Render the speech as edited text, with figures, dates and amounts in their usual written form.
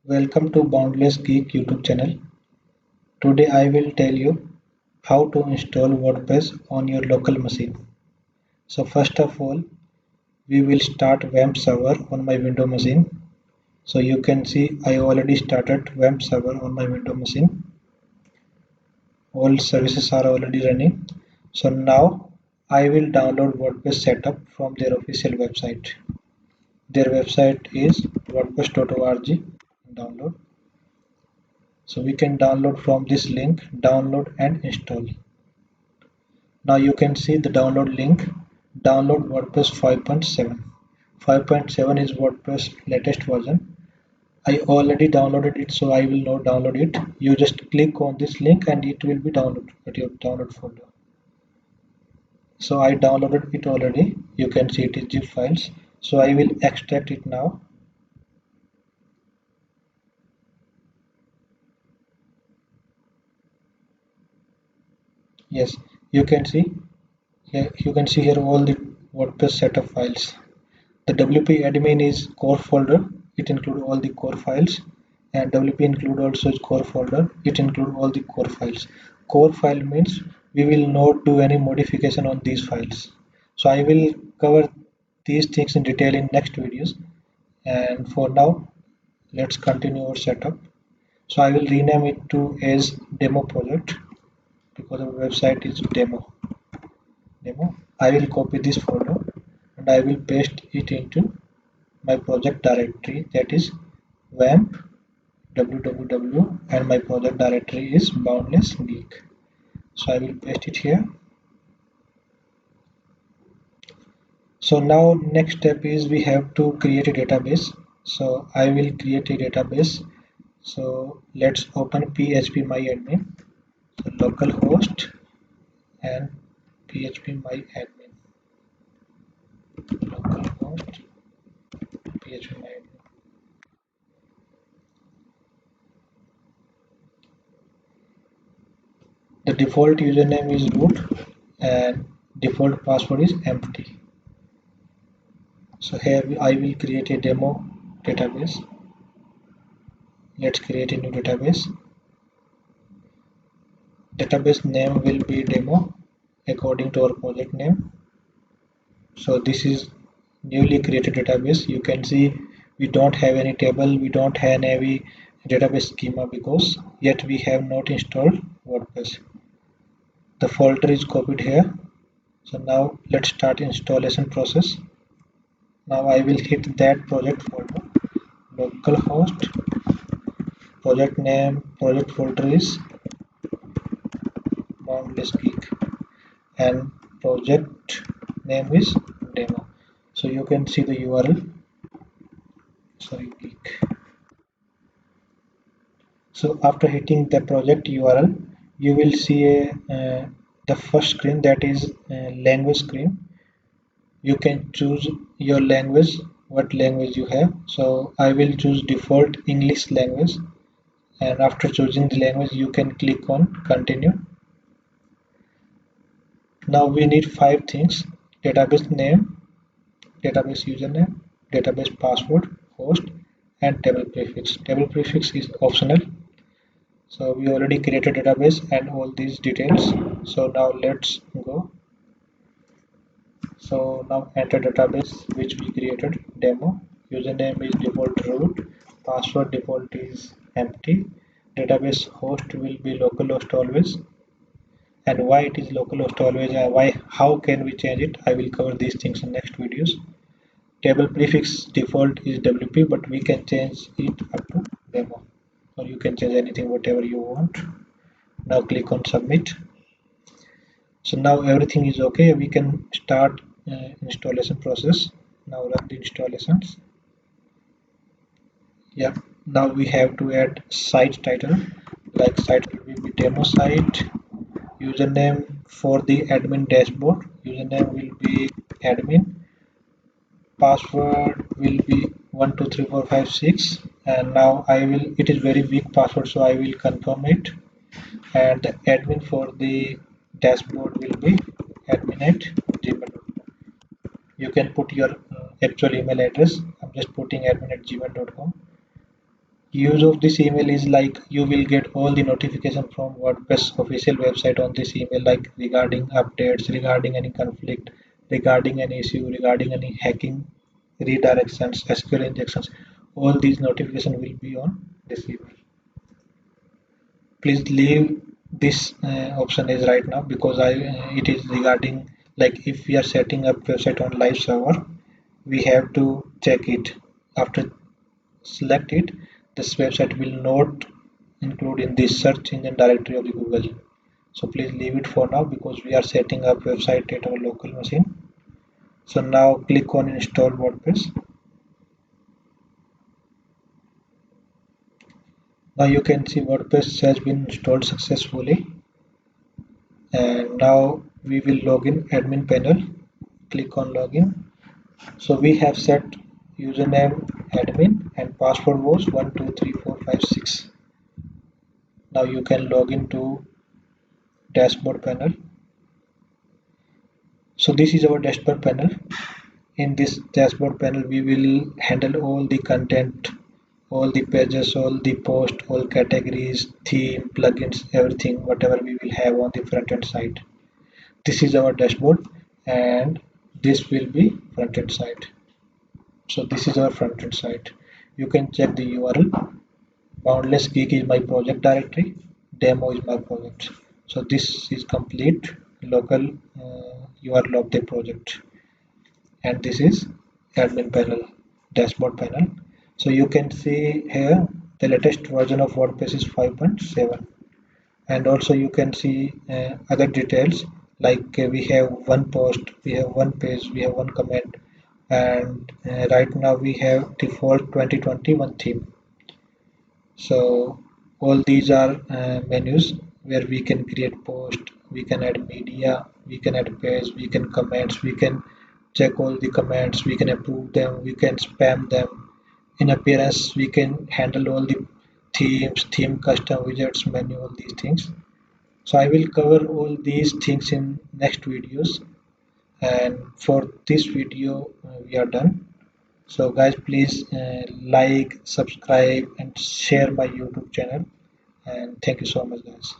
Welcome to Boundless Geek YouTube channel. Today I will tell you how to install WordPress on your local machine. So first of all, we will start WAMP server on my Windows machine. So you can see I already started WAMP server on my Windows machine. All services are already running. So now I will download WordPress setup from their official website. Their website is wordpress.org. Download. So we can download from this link, download and install. Now you can see the download link, download WordPress 5.7. 5.7 is WordPress latest version. I already downloaded it, so I will now download it. You just click on this link and it will be downloaded at your download folder. So I downloaded it already. You can see it is zip files. So I will extract it now. Yes, you can see here. You can see here all the WordPress setup files. The WP admin is core folder. It includes all the core files, and WP include also is core folder. It includes all the core files. Core file means we will not do any modification on these files. So I will cover these things in detail in next videos. And for now, let's continue our setup. So I will rename it to as demo project because our website is demo. I will copy this folder and I will paste it into my project directory, that is WAMP www, and my project directory is Boundless Geek. So I will paste it here. So now next step is we have to create a database. So I will create a database. So let's open phpMyAdmin. So localhost and phpMyAdmin. Localhost phpMyAdmin. The default username is root and default password is empty. So here I will create a demo database. Let's create a new database. Database name will be demo according to our project name. So this is newly created database. You can see we don't have any table, we don't have any database schema because yet we have not installed WordPress. The folder is copied here. So now let's start installation process. Now I will hit that project folder, localhost, project name, project folder is Boundless Geek, and project name is demo. So you can see the URL, sorry, geek. So after hitting the project URL, you will see the first screen, that is language screen. You can choose your language, what language you have. So I will choose default English language, and after choosing the language you can click on continue. Now we need 5 things: database name, database username, database password, host, and table prefix. Table prefix is optional. So we already created database and all these details. So now let's go. So now enter database which we created, demo. Username is default root, password default is empty, database host will be localhost always. And why it is localhost always and why, how can we change it, I will cover these things in next videos. Table prefix default is WP, but we can change it up to demo, or you can change anything whatever you want. Now click on submit. So now everything is okay, we can start installation process. Now run the installations. Yeah, now we have to add site title, like site will be demo site. Username for the admin dashboard, username will be admin, password will be 123456, and now I will, it is very weak password, so I will confirm it. And the admin for the dashboard will be admin@gmail. You can put your actual email address. I'm just putting admin@gmail.com. Use of this email is like you will get all the notification from WordPress official website on this email, like regarding updates, regarding any conflict, regarding any issue, regarding any hacking, redirections, SQL injections. All these notifications will be on this email. Please leave this option is right now because it is regarding, like if we are setting up website on live server, we have to check it. After select it, this website will not include in this search engine directory of the Google. So please leave it for now because we are setting up website at our local machine. So now click on install WordPress. Now you can see WordPress has been installed successfully, and now we will log in admin panel. Click on login. So we have set username admin and password was 123456. Now you can log into dashboard panel. So this is our dashboard panel. In this dashboard panel, we will handle all the content, all the pages, all the posts, all categories, theme, plugins, everything, whatever we will have on the front end side. This is our dashboard, and this will be front end side. So this is our front end side. You can check the URL. Boundless Geek is my project directory. Demo is my project. So this is complete local URL of the project, and this is admin panel, dashboard panel. So you can see here the latest version of WordPress is 5.7, and also you can see other details, like we have one post, we have one page, we have one comment, and right now we have default 2021 theme. So all these are menus where we can create post, we can add media, we can add page, we can comments, we can check all the comments, we can approve them, we can spam them. In appearance, we can handle all the themes, theme custom widgets, menu, all these things. So I will cover all these things in next videos. And for this video, we are done. So guys, please like, subscribe and share my YouTube channel, and thank you so much guys.